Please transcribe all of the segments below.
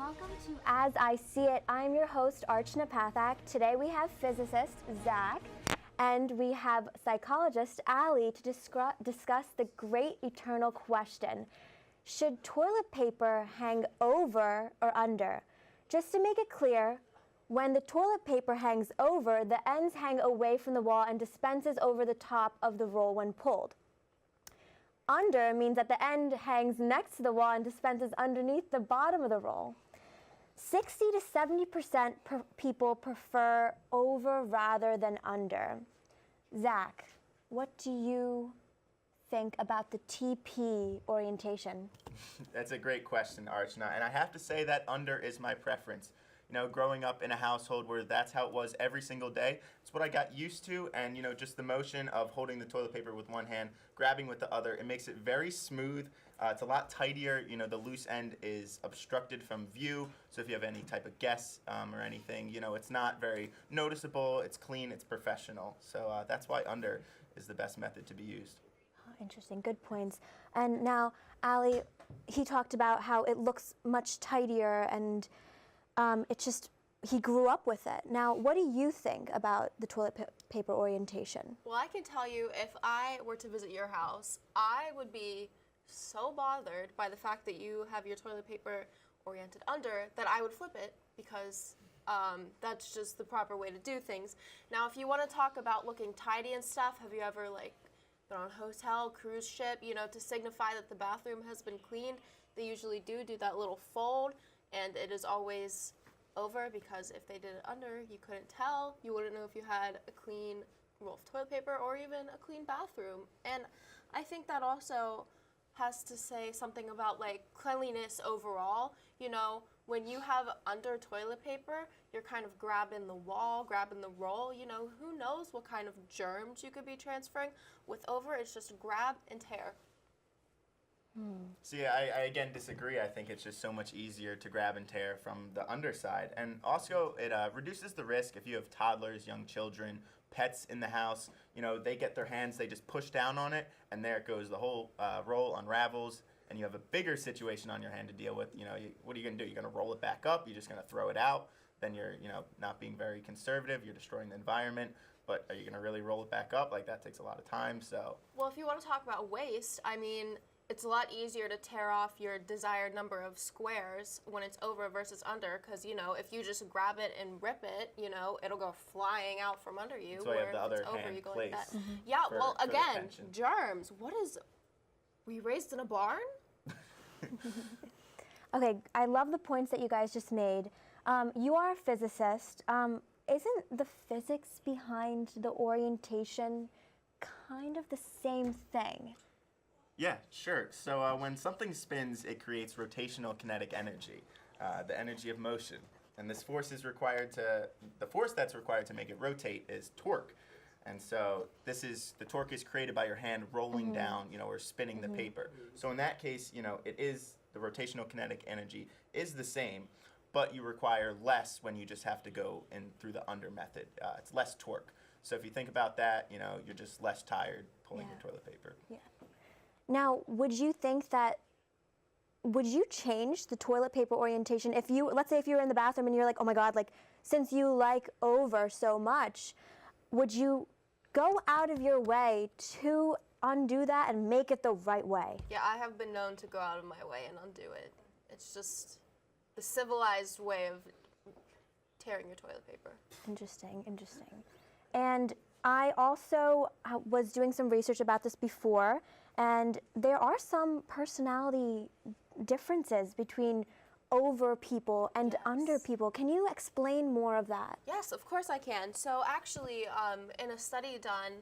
Welcome to As I See It. I'm your host, Archna P. Today we have physicist Zach, and we have psychologist Ali to discuss the great eternal question: should toilet paper hang over or under? Just to make it clear, when the toilet paper hangs over, the ends hang away from the wall and dispenses over the top of the roll when pulled. Under means that the end hangs next to the wall and dispenses underneath the bottom of the roll. 60 to 70% people prefer over rather than under. Zach, what do you think about the TP orientation? That's a great question, Archna, and I have to say that under is my preference. You know, growing up in a household where that's how it was every single day, it's what I got used to, and just the motion of holding the toilet paper with one hand, grabbing with the other, it makes it very smooth. It's a lot tidier. The loose end is obstructed from view, so if you have any type of guests or anything, it's not very noticeable, it's clean, it's professional. So that's why under is the best method to be used. Oh, interesting, good points. And now, Ali, he talked about how it looks much tidier and he grew up with it. Now, what do you think about the toilet paper orientation? Well, I can tell you, if I were to visit your house, I would be so bothered by the fact that you have your toilet paper oriented under that I would flip it, because that's just the proper way to do things. Now, if you want to talk about looking tidy and stuff, have you ever been on a hotel, cruise ship, to signify that the bathroom has been cleaned? They usually do that little fold, and it is always over, because if they did it under, you couldn't tell. You wouldn't know if you had a clean roll of toilet paper or even a clean bathroom. And I think that also has to say something about cleanliness overall. When you have under toilet paper, you're kind of grabbing the wall, grabbing the roll. Who knows what kind of germs you could be transferring. With over, it's just grab and tear. See, I again disagree. I think it's just so much easier to grab and tear from the underside. And also, it reduces the risk if you have toddlers, young children, pets in the house. They get their hands, they just push down on it, and there it goes. The whole roll unravels, and you have a bigger situation on your hand to deal with. What are you going to do? You're going to roll it back up? You're just going to throw it out? Then you're, not being very conservative. You're destroying the environment. But are you going to really roll it back up? That takes a lot of time, so. Well, if you want to talk about waste, it's a lot easier to tear off your desired number of squares when it's over versus under, because, if you just grab it and rip it, it'll go flying out from under you. That's why you have the other over, hand you go placed. like that. Yeah, well, again, germs. Were you raised in a barn? Okay, I love the points that you guys just made. You are a physicist. Isn't the physics behind the orientation kind of the same thing? Yeah, sure. So when something spins, it creates rotational kinetic energy, the energy of motion. And the force that's required to make it rotate is torque. And so the torque is created by your hand rolling down, or spinning the paper. So in that case, it is, the rotational kinetic energy is the same, but you require less when you just have to go in through the under method. It's less torque. So if you think about that, you're just less tired pulling your toilet paper. Yeah. Now, would you change the toilet paper orientation if let's say if you were in the bathroom and you're like, oh my God, since you like over so much, would you go out of your way to undo that and make it the right way? Yeah, I have been known to go out of my way and undo it. It's just the civilized way of tearing your toilet paper. Interesting. And I also was doing some research about this before, and there are some personality differences between over people and under people. Can you explain more of that? Yes, of course I can. So actually, in a study done,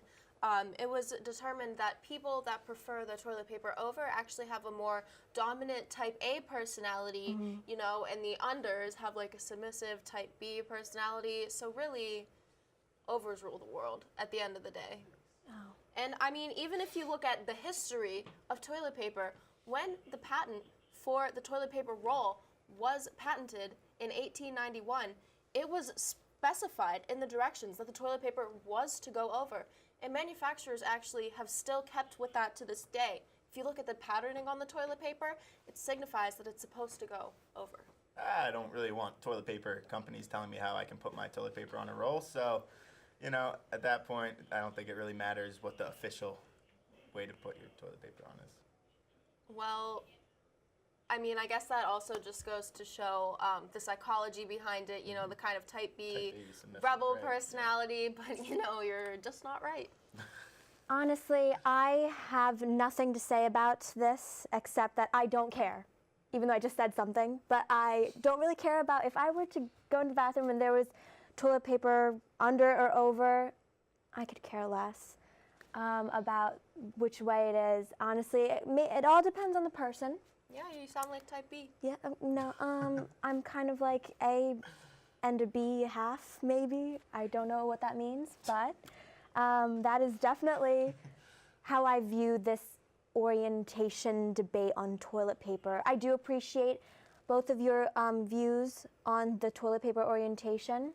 it was determined that people that prefer the toilet paper over actually have a more dominant type A personality, and the unders have a submissive type B personality. So really, overs rule the world at the end of the day. Oh. And even if you look at the history of toilet paper, when the patent for the toilet paper roll was patented in 1891, it was specified in the directions that the toilet paper was to go over. And manufacturers actually have still kept with that to this day. If you look at the patterning on the toilet paper, it signifies that it's supposed to go over. I don't really want toilet paper companies telling me how I can put my toilet paper on a roll. So, at that point, I don't think it really matters what the official way to put your toilet paper on is. Well, I mean, I guess that also just goes to show the psychology behind it, the kind of type B submissive, rebel right, personality, but, you're just not right. Honestly, I have nothing to say about this except that I don't care, even though I just said something. But I don't really care about if I were to go into the bathroom and there was toilet paper under or over, I could care less about which way it is. Honestly, it all depends on the person. Yeah, you sound like type B. Yeah, no, I'm kind of like A and a B half, maybe. I don't know what that means, but that is definitely how I view this orientation debate on toilet paper. I do appreciate both of your views on the toilet paper orientation.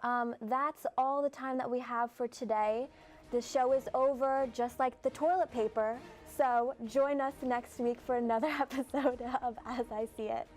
That's all the time that we have for today. The show is over, just like the toilet paper. So join us next week for another episode of As I See It.